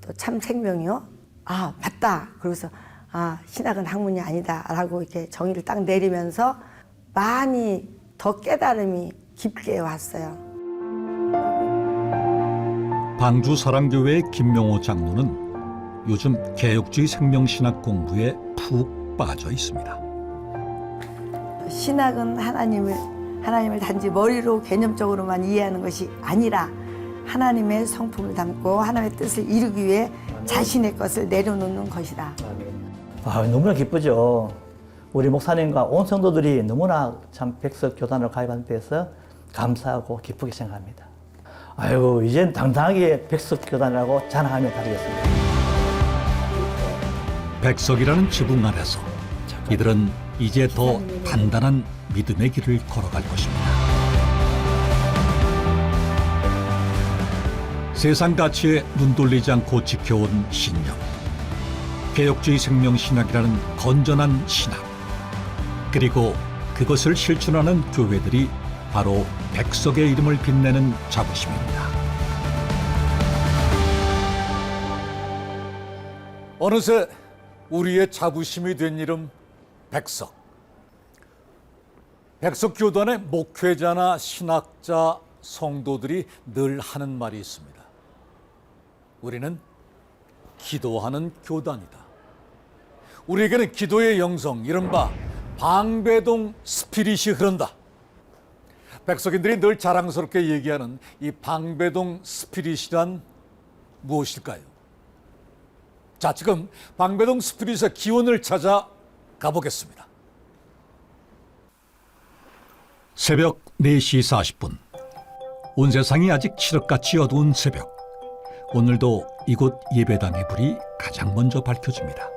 또 참 생명이요 맞다. 그러고서 신학은 학문이 아니다라고 이렇게 정의를 딱 내리면서 많이 더 깨달음이 깊게 왔어요. 방주사랑교회의 김명호 장로는 요즘 개혁주의 생명신학 공부에 푹 빠져 있습니다. 신학은 하나님을 단지 머리로 개념적으로만 이해하는 것이 아니라 하나님의 성품을 담고 하나님의 뜻을 이루기 위해 자신의 것을 내려놓는 것이다. 너무나 기쁘죠. 우리 목사님과 온 성도들이 너무나 참 백석 교단으로 가입한 데서 감사하고 기쁘게 생각합니다. 이젠 당당하게 백석 교단이라고 자랑하며 다니겠습니다. 백석이라는 지붕 아래서 이들은 이제 더 단단한 믿음의 길을 걸어갈 것입니다. 세상 가치에 눈 돌리지 않고 지켜온 신념. 개혁주의 생명신학이라는 건전한 신학. 그리고 그것을 실천하는 교회들이 바로 백석의 이름을 빛내는 자부심입니다. 어느새 우리의 자부심이 된 이름 백석. 백석교단의 목회자나 신학자, 성도들이 늘 하는 말이 있습니다. 우리는 기도하는 교단이다. 우리에게는 기도의 영성, 이른바 방배동 스피릿이 흐른다. 백석인들이 늘 자랑스럽게 얘기하는 이 방배동 스피릿이란 무엇일까요? 자, 지금 방배동 스피릿의 기원을 찾아 가보겠습니다. 새벽 4시 40분. 온 세상이 아직 칠흑같이 어두운 새벽. 오늘도 이곳 예배당의 불이 가장 먼저 밝혀집니다.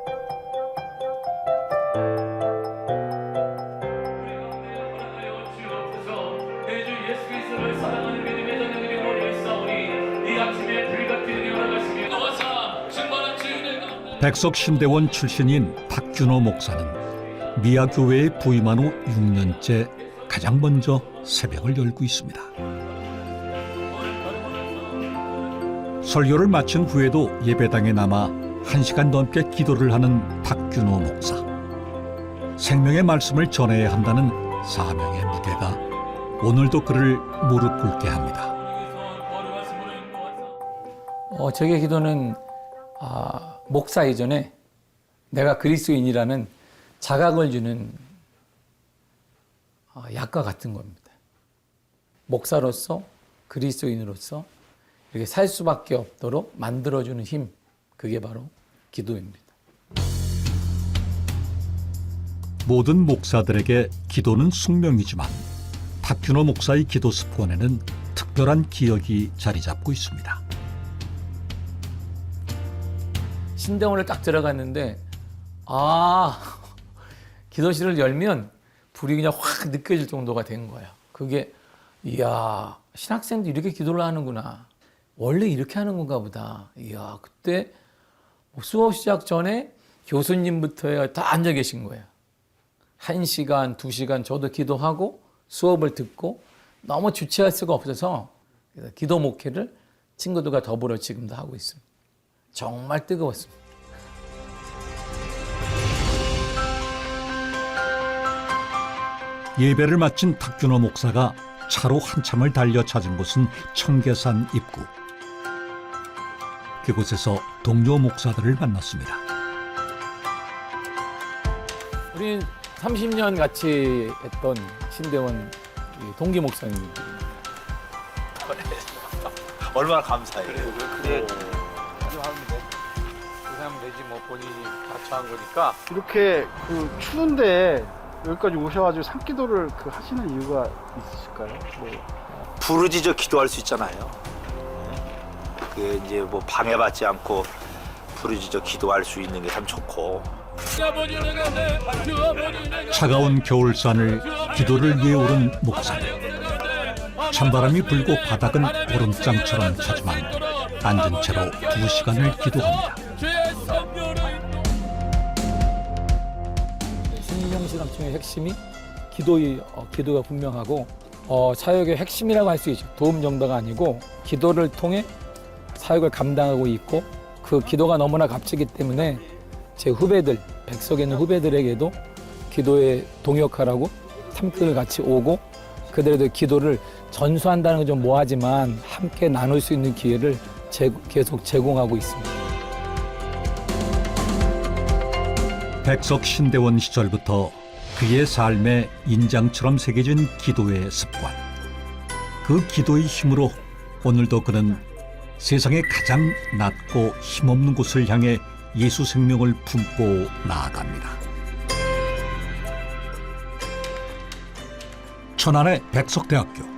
백석신대원 출신인 탁준호 목사는 미아교회에 부임한 후 6년째 가장 먼저 새벽을 열고 있습니다. 설교를 마친 후에도 예배당에 남아 1시간 넘게 기도를 하는 탁준호 목사. 생명의 말씀을 전해야 한다는 사명의 무게가 오늘도 그를 무릎 꿇게 합니다. 제게 기도는 목사 이전에 내가 그리스도인이라는 자각을 주는 약과 같은 겁니다. 목사로서 그리스도인으로서 이렇게 살 수밖에 없도록 만들어주는 힘, 그게 바로 기도입니다. 모든 목사들에게 기도는 숙명이지만 탁준호 목사의 기도 습관에는 특별한 기억이 자리 잡고 있습니다. 신대원을 딱 들어갔는데 기도실을 열면 불이 그냥 확 느껴질 정도가 된 거야. 그게 이야, 신학생도 이렇게 기도를 하는구나. 원래 이렇게 하는 건가 보다. 이야, 그때 수업 시작 전에 교수님부터 다 앉아 계신 거야. 1시간, 2시간 저도 기도하고 수업을 듣고 너무 주체할 수가 없어서 기도 목회를 친구들과 더불어 지금도 하고 있습니다. 정말 뜨거웠습니다. 예배를 마친 탁준호 목사가 차로 한참을 달려 찾은 곳은 청계산 입구. 그곳에서 동료 목사들을 만났습니다. 우리는 30년 같이 했던 신대원 동기 목사님입니다. 얼마나 감사해요. 그래. 하면 돼. 그렇게 하면 되지 뭐 본인이 자처한 거니까. 이렇게 추운데 여기까지 오셔가지고 산기도를 하시는 이유가 있으실까요? 부르짖어 기도할 수 있잖아요. 이제 뭐 방해받지 않고 부르짖어 기도할 수 있는 게 참 좋고. 차가운 겨울산을 기도를 위해 오른 목사들. 찬바람이 불고 바닥은 얼음장처럼 차지만 앉은 채로 2시간을 기도합니다. 신명신학중의 핵심이 기도가 분명하고 사역의 핵심이라고 할 수 있죠. 도움 정도가 아니고 기도를 통해 사역을 감당하고 있고 그 기도가 너무나 값지기 때문에 제 후배들, 백석에 있는 후배들에게도 기도에 동역하라고 함께 같이 오고 그들에도 기도를 전수한다는 건 좀 뭐하지만 함께 나눌 수 있는 기회를 계속 제공하고 있습니다. 백석 신대원 시절부터 그의 삶에 인장처럼 새겨진 기도의 습관. 그 기도의 힘으로 오늘도 그는 세상의 가장 낮고 힘없는 곳을 향해 예수 생명을 품고 나아갑니다. 천안의 백석대학교.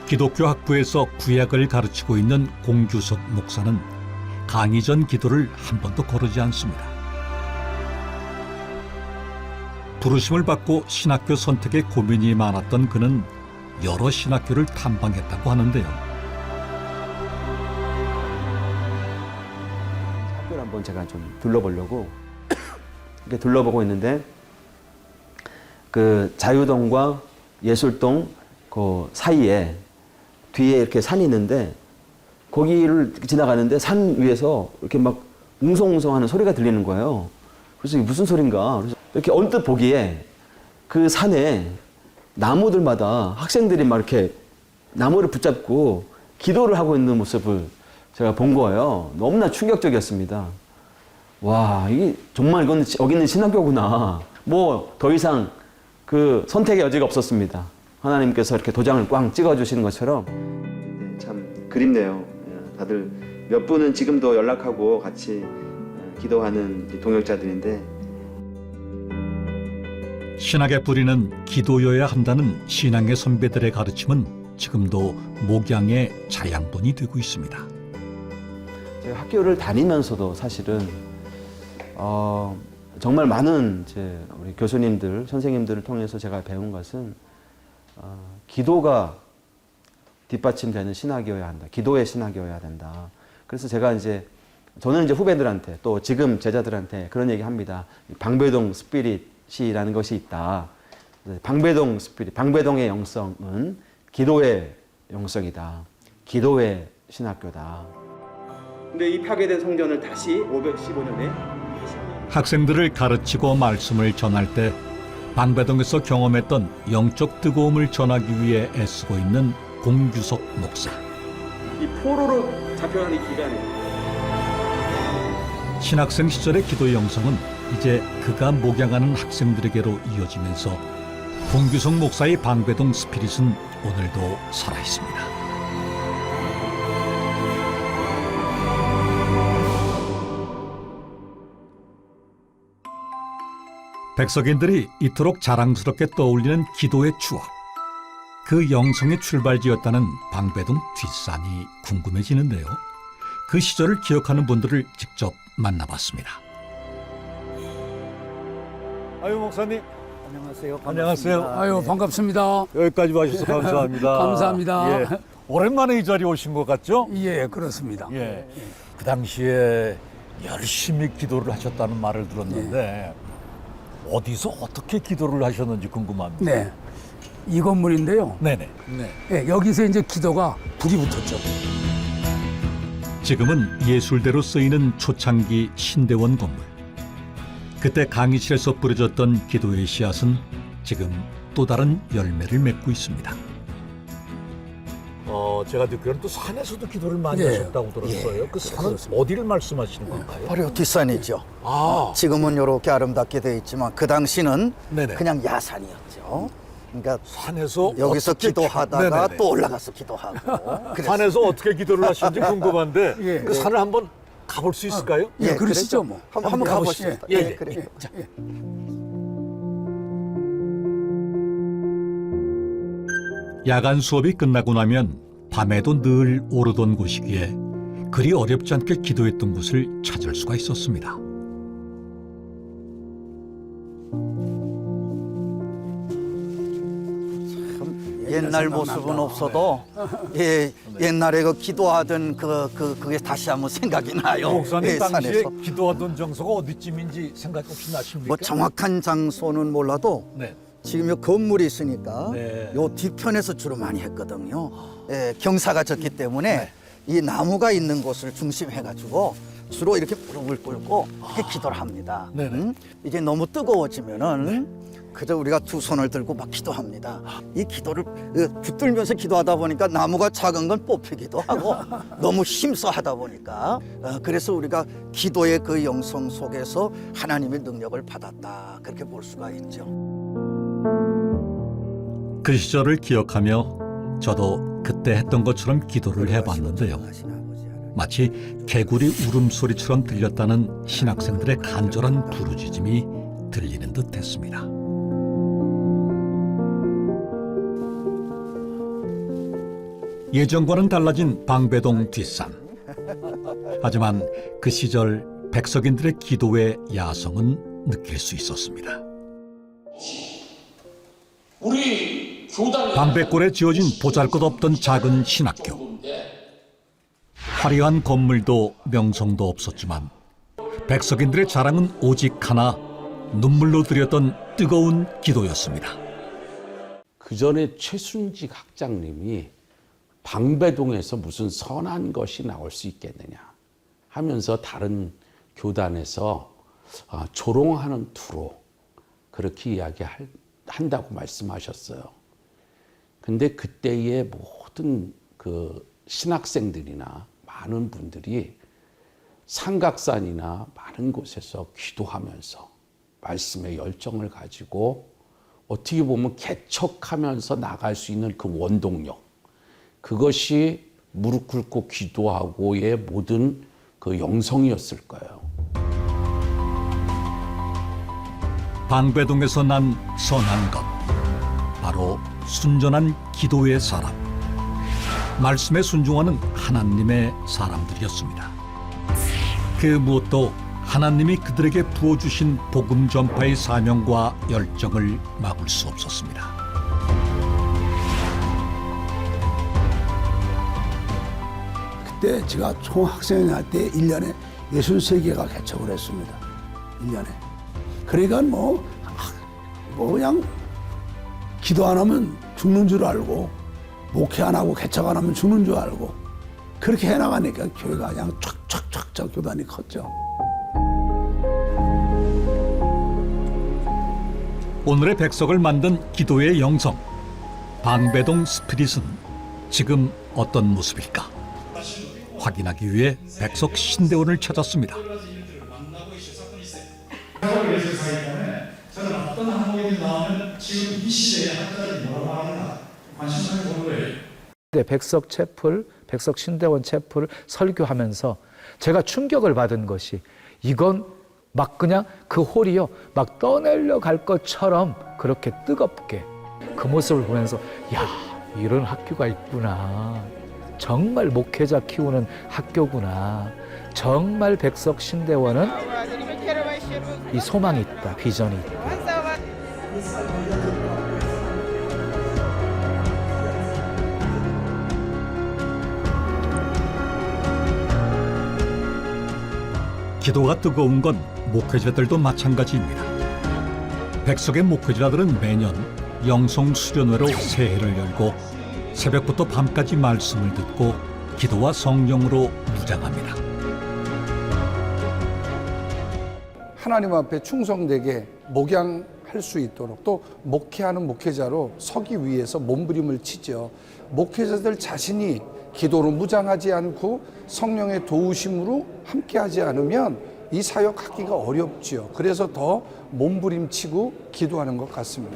기독교 학부에서 구약을 가르치고 있는 공규석 목사는 강의 전 기도를 한 번도 거르지 않습니다. 부르심을 받고 신학교 선택에 고민이 많았던 그는 여러 신학교를 탐방했다고 하는데요. 학교를 한번 제가 좀 둘러보려고 이렇게 둘러보고 있는데 그 자유동과 예술동 그 사이에 뒤에 이렇게 산이 있는데 거기를 지나가는데 산 위에서 이렇게 막 웅성웅성하는 소리가 들리는 거예요. 그래서 이게 무슨 소린가? 그래서 이렇게 언뜻 보기에 그 산에 나무들마다 학생들이 막 이렇게 나무를 붙잡고 기도를 하고 있는 모습을 제가 본 거예요. 너무나 충격적이었습니다. 와, 이게 정말 이건 여기는 신학교구나. 뭐 더 이상 그 선택의 여지가 없었습니다. 하나님께서 이렇게 도장을 꽝 찍어주시는 것처럼. 참 그립네요. 다들 몇 분은 지금도 연락하고 같이 기도하는 동역자들인데. 신학의 뿌리는 기도여야 한다는 신앙의 선배들의 가르침은 지금도 목양의 자양분이 되고 있습니다. 제가 학교를 다니면서도 사실은 정말 많은 이제 우리 교수님들, 선생님들을 통해서 제가 배운 것은 기도가 뒷받침되는 신학이어야 한다. 기도의 신학이어야 된다. 그래서 제가 저는 이제 후배들한테 또 지금 제자들한테 그런 얘기 합니다. 방배동 스피릿이라는 것이 있다. 방배동 스피릿, 방배동의 영성은 기도의 영성이다. 기도의 신학교다. 근데 이 파괴된 성전을 다시 515년에 학생들을 가르치고 말씀을 전할 때 방배동에서 경험했던 영적 뜨거움을 전하기 위해 애쓰고 있는 공규석 목사. 이 포로로 잡혀가는 이 기간에 신학생 시절의 기도의 영성은 이제 그가 목양하는 학생들에게로 이어지면서 공규석 목사의 방배동 스피릿은 오늘도 살아있습니다. 백석인들이 이토록 자랑스럽게 떠올리는 기도의 추억. 그 영성의 출발지였다는 방배동 뒷산이 궁금해지는데요. 그 시절을 기억하는 분들을 직접 만나봤습니다. 아유 목사님. 안녕하세요. 안녕하세요. 아유 반갑습니다. 여기까지 와주셔서 감사합니다. 감사합니다. 예. 오랜만에 이 자리에 오신 것 같죠? 예, 그렇습니다. 예. 그 당시에 열심히 기도를 하셨다는 말을 들었는데 어디서 어떻게 기도를 하셨는지 궁금합니다. 네, 이 건물인데요. 네네. 네, 여기서 이제 기도가 불이 붙었죠. 지금은 예술대로 쓰이는 초창기 신대원 건물. 그때 강의실에서 뿌려졌던 기도의 씨앗은 지금 또 다른 열매를 맺고 있습니다. 제가 듣기로는 또 산에서도 기도를 많이 예. 하셨다고 들었어요. 그 산은 어디를 말씀하시는 건가요? 바로 뒷산이죠. 아. 지금은 이렇게 아름답게 되어 있지만 그 당시는 네네. 그냥 야산이었죠. 그러니까 산에서 여기서 어떻게 기도하다가 네네네. 또 올라가서 기도하고. 산에서 어떻게 기도를 하시는지 궁금한데 예. 그 산을 한번 가볼 수 있을까요? 예, 그러시죠 뭐. 한번 가보시죠. 예, 예, 예. 그래요. 야간 수업이 끝나고 나면 밤에도 늘 오르던 곳이기에 그리 어렵지 않게 기도했던 곳을 찾을 수가 있었습니다. 옛날 모습은 없어도 옛날에 그 기도하던 그게 다시 한번 생각이 나요. 목사님 예, 당시에 산에서. 기도하던 장소가 어디쯤인지 생각 혹시 나십니까? 뭐 정확한 장소는 몰라도 네. 지금 요 건물이 있으니까 네. 요 뒤편에서 주로 많이 했거든요. 예, 경사가 졌기 때문에 이 나무가 있는 곳을 중심해가지고 주로 이렇게 무릎을 꿇고 이렇게 기도를 합니다. 네네. 이제 너무 뜨거워지면은 그저 우리가 두 손을 들고 막 기도합니다. 이 기도를 붙들면서 기도하다 보니까 나무가 작은 건 뽑히기도 하고 너무 힘써 하다 보니까 그래서 우리가 기도의 그 영성 속에서 하나님의 능력을 받았다 그렇게 볼 수가 있죠. 그 시절을 기억하며 저도 그때 했던 것처럼 기도를 해봤는데요. 마치 개구리 울음소리처럼 들렸다는 신학생들의 간절한 부르짖음이 들리는 듯했습니다. 예전과는 달라진 방배동 뒷산. 하지만 그 시절 백석인들의 기도의 야성은 느낄 수 있었습니다. 우리 교단 방배골에 지어진 보잘것없던 작은 신학교. 화려한 건물도 명성도 없었지만 백석인들의 자랑은 오직 하나, 눈물로 드렸던 뜨거운 기도였습니다. 그 전에 최순직 학장님이 방배동에서 무슨 선한 것이 나올 수 있겠느냐 하면서 다른 교단에서 조롱하는 투로 그렇게 이야기한다고 말씀하셨어요. 근데 그때의 모든 그 신학생들이나 많은 분들이 삼각산이나 많은 곳에서 기도하면서 말씀의 열정을 가지고 어떻게 보면 개척하면서 나갈 수 있는 그 원동력, 그것이 무릎 꿇고 기도하고의 모든 그 영성이었을 거예요. 방배동에서 난 선한 것, 바로 순전한 기도의 사람, 말씀에 순종하는 하나님의 사람들이었습니다. 그 무엇도 하나님이 그들에게 부어주신 복음 전파의 사명과 열정을 막을 수 없었습니다. 그때 제가 총학생회 때 1년에 63개가 개척을 했습니다. 1년에. 그러니까 뭐 그냥 기도 안 하면 죽는 줄 알고, 목회 안 하고 개척 안 하면 죽는 줄 알고, 그렇게 해나가니까 교회가 그냥 촥촥촥 교단이 컸죠. 오늘의 백석을 만든 기도의 영성, 방배동 스피릿은 지금 어떤 모습일까? 확인하기 위해 백석 신대원을 찾았습니다. 저는 어떤 항목이 나오면 지금 이 시대에 학자들이 뭐라고 하느냐 관심을 보는 거예요. 백석 채플, 백석 신대원 채플을 설교하면서 제가 충격을 받은 것이, 이건 막 그냥 그 홀이요 막 떠내려 갈 것처럼 그렇게 뜨겁게 그 모습을 보면서, 야, 이런 학교가 있구나. 정말 목회자 키우는 학교구나. 정말 백석 신대원은 이 소망이 있다, 비전이 있다. 기도가 뜨거운 건 목회자들도 마찬가지입니다. 백석의 목회자들은 매년 영성 수련회로 새해를 열고 새벽부터 밤까지 말씀을 듣고 기도와 성령으로 무장합니다. 하나님 앞에 충성되게 목양할 수 있도록, 또 목회하는 목회자로 서기 위해서 몸부림을 치죠. 목회자들 자신이 기도로 무장하지 않고 성령의 도우심으로 함께하지 않으면 이 사역하기가 어렵지요. 그래서 더 몸부림치고 기도하는 것 같습니다.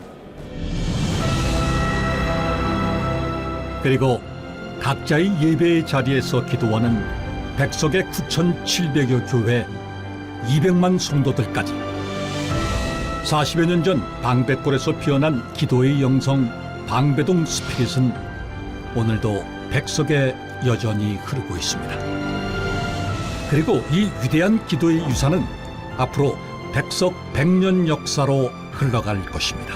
그리고 각자의 예배의 자리에서 기도하는 백석의 9,700여 교회 200만 성도들까지 40여 년 전 방백골에서 피어난 기도의 영성 방배동 스피릿은 오늘도 백석에 여전히 흐르고 있습니다. 그리고 이 위대한 기도의 유산은 앞으로 백석 100년 역사로 흘러갈 것입니다.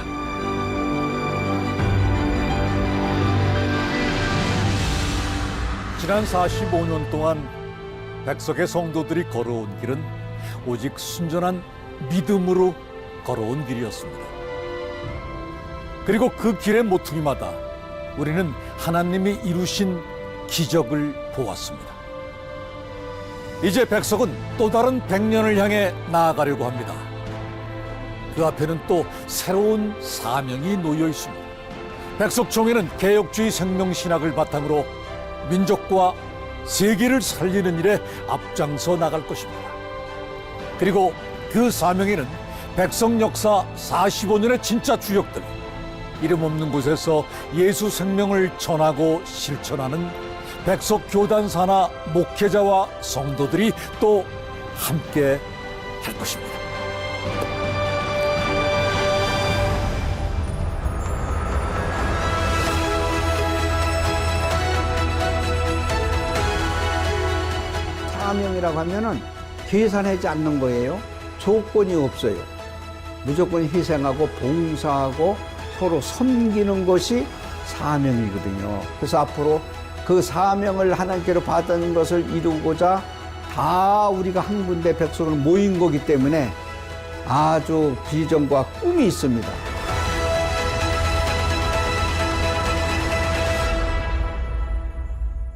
지난 45년 동안 백석의 성도들이 걸어온 길은 오직 순전한 믿음으로 걸어온 길이었습니다. 그리고 그 길의 모퉁이마다 우리는 하나님이 이루신 기적을 보았습니다. 이제 백석은 또 다른 100년을 향해 나아가려고 합니다. 그 앞에는 또 새로운 사명이 놓여 있습니다. 백석총회는 개혁주의 생명신학을 바탕으로 민족과 세계를 살리는 일에 앞장서 나갈 것입니다. 그리고 그 사명에는 백석 역사 45년의 진짜 주역들, 이름 없는 곳에서 예수 생명을 전하고 실천하는 백석 교단사나 목회자와 성도들이 또 함께 할 것입니다. 사명이라고 하면은 계산하지 않는 거예요. 조건이 없어요. 무조건 희생하고 봉사하고 서로 섬기는 것이 사명이거든요. 그래서 앞으로 그 사명을 하나님께로 받은 것을 이루고자 다 우리가 한 군데 백성을 모인 거기 때문에 아주 비전과 꿈이 있습니다.